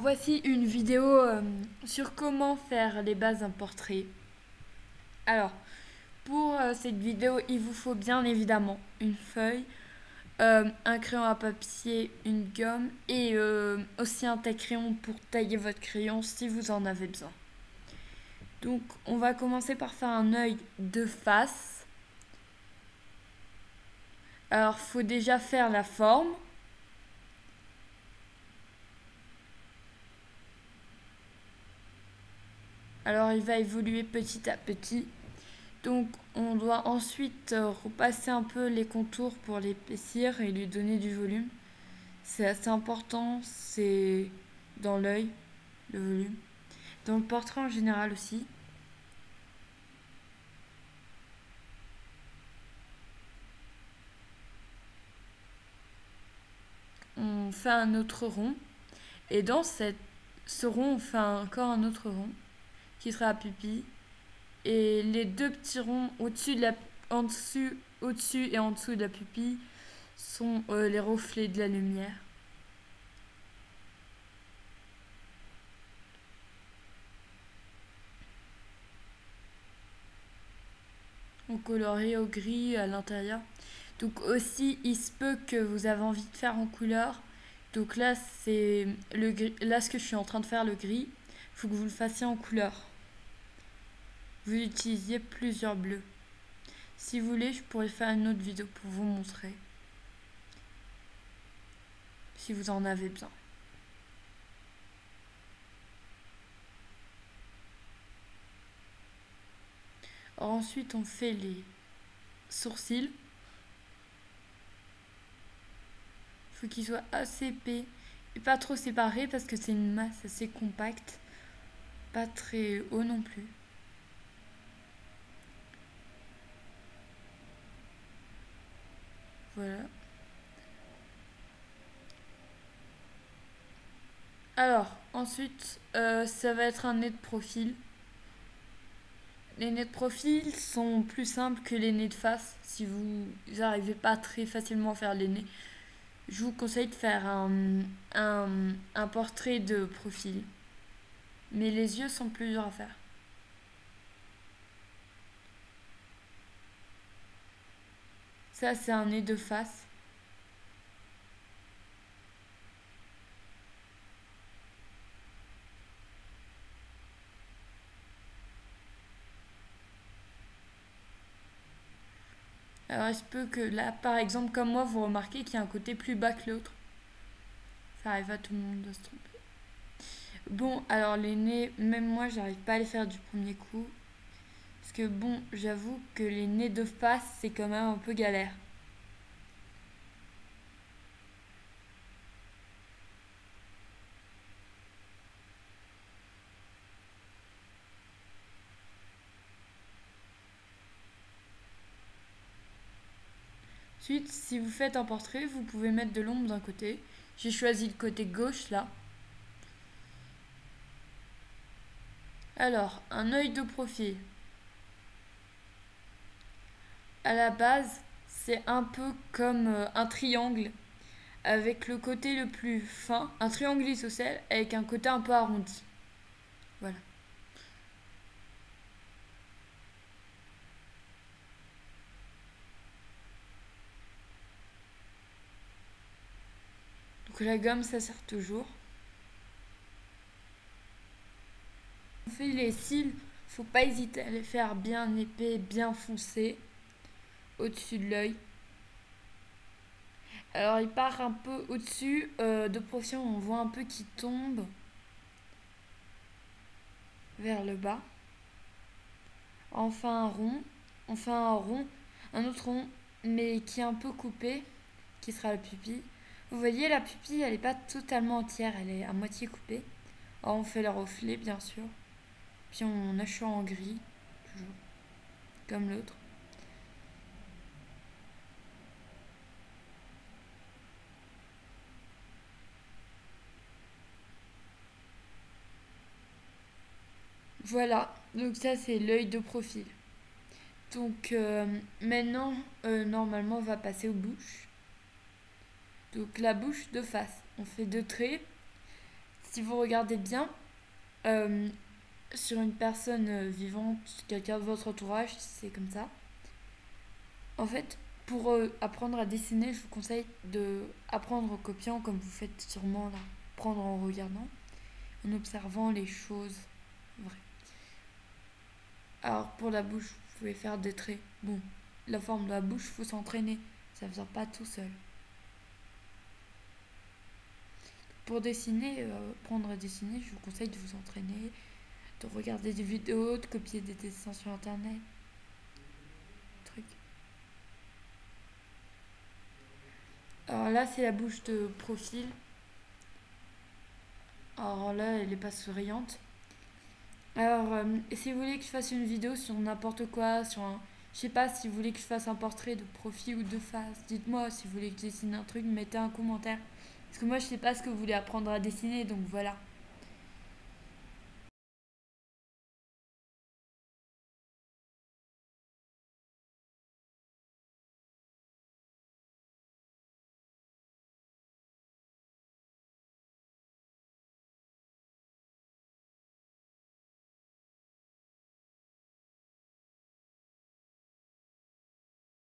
voici une vidéo sur comment faire les bases d'un portrait. Alors, pour cette vidéo, il vous faut bien évidemment une feuille, un crayon à papier, une gomme et aussi un taille-crayon pour tailler votre crayon si vous en avez besoin. Donc, on va commencer par faire un œil de face. Alors, il faut déjà faire la forme. Alors, il va évoluer petit à petit. Donc, on doit ensuite repasser un peu les contours pour l'épaissir et lui donner du volume. C'est assez important, c'est dans l'œil, le volume. Dans le portrait en général aussi. On fait un autre rond. Et dans ce rond, on fait encore un autre rond qui sera la pupille. Et les deux petits ronds au-dessus et en dessous de la pupille sont les reflets de la lumière. On colorie au gris à l'intérieur. Donc aussi, il se peut que vous avez envie de faire en couleur. Donc là, c'est le gris. Là, ce que je suis en train de faire, le gris, il faut que vous le fassiez en couleur. Vous utilisiez plusieurs bleus. Si vous voulez, je pourrais faire une autre vidéo pour vous montrer. Si vous en avez besoin. Ensuite, on fait les sourcils. Il faut qu'ils soient assez épais et pas trop séparés parce que c'est une masse assez compacte. Pas très haut non plus. Voilà. Alors, ensuite, ça va être un nez de profil. Les nez de profil sont plus simples que les nez de face. Si vous n'arrivez pas très facilement à faire les nez, je vous conseille de faire un portrait de profil. Mais les yeux sont plus durs à faire. Ça, c'est un nez de face. Alors, il se peut que là, par exemple, comme moi, vous remarquez qu'il y a un côté plus bas que l'autre. Ça arrive à tout le monde de se tromper. Bon, alors les nez, même moi, j'arrive pas à les faire du premier coup. Parce que bon, j'avoue que les nez de face, c'est quand même un peu galère. Ensuite, si vous faites un portrait, vous pouvez mettre de l'ombre d'un côté. J'ai choisi le côté gauche là. Alors, un œil de profil. À la base, c'est un peu comme un triangle avec le côté le plus fin, un triangle isocèle avec un côté un peu arrondi. Voilà. Donc la gomme, ça sert toujours. On fait les cils, faut pas hésiter à les faire bien épais, bien foncés, au-dessus de l'œil. Alors il part un peu au-dessus, de profil, on voit un peu qu'il tombe vers le bas. On fait un rond, on fait un rond, un autre rond, mais qui est un peu coupé, qui sera la pupille. Vous voyez, la pupille, elle n'est pas totalement entière, elle est à moitié coupée. Alors on fait le reflet, bien sûr. Puis on achète en gris, toujours, comme l'autre. Voilà, donc ça c'est l'œil de profil. Donc maintenant, normalement, on va passer aux bouches. Donc la bouche de face, on fait deux traits. si vous regardez bien, euh, sur une personne vivante, quelqu'un de votre entourage, si c'est comme ça, en fait, pour apprendre à dessiner, je vous conseille de apprendre en copiant, comme vous faites sûrement là, apprendre en regardant, en observant les choses vraies. Alors pour la bouche, vous pouvez faire des traits. Bon, la forme de la bouche, il faut s'entraîner, ça ne vient pas tout seul. Pour dessiner, apprendre à dessiner, je vous conseille de vous entraîner, de regarder des vidéos, de copier des dessins sur internet, trucs. Alors là, c'est la bouche de profil. Alors là, elle est pas souriante. Alors, si vous voulez que je fasse une vidéo sur n'importe quoi, sur un... Je sais pas si vous voulez que je fasse un portrait de profil ou de face. Dites-moi si vous voulez que je dessine un truc, mettez un commentaire. Parce que moi, je sais pas ce que vous voulez apprendre à dessiner, donc voilà.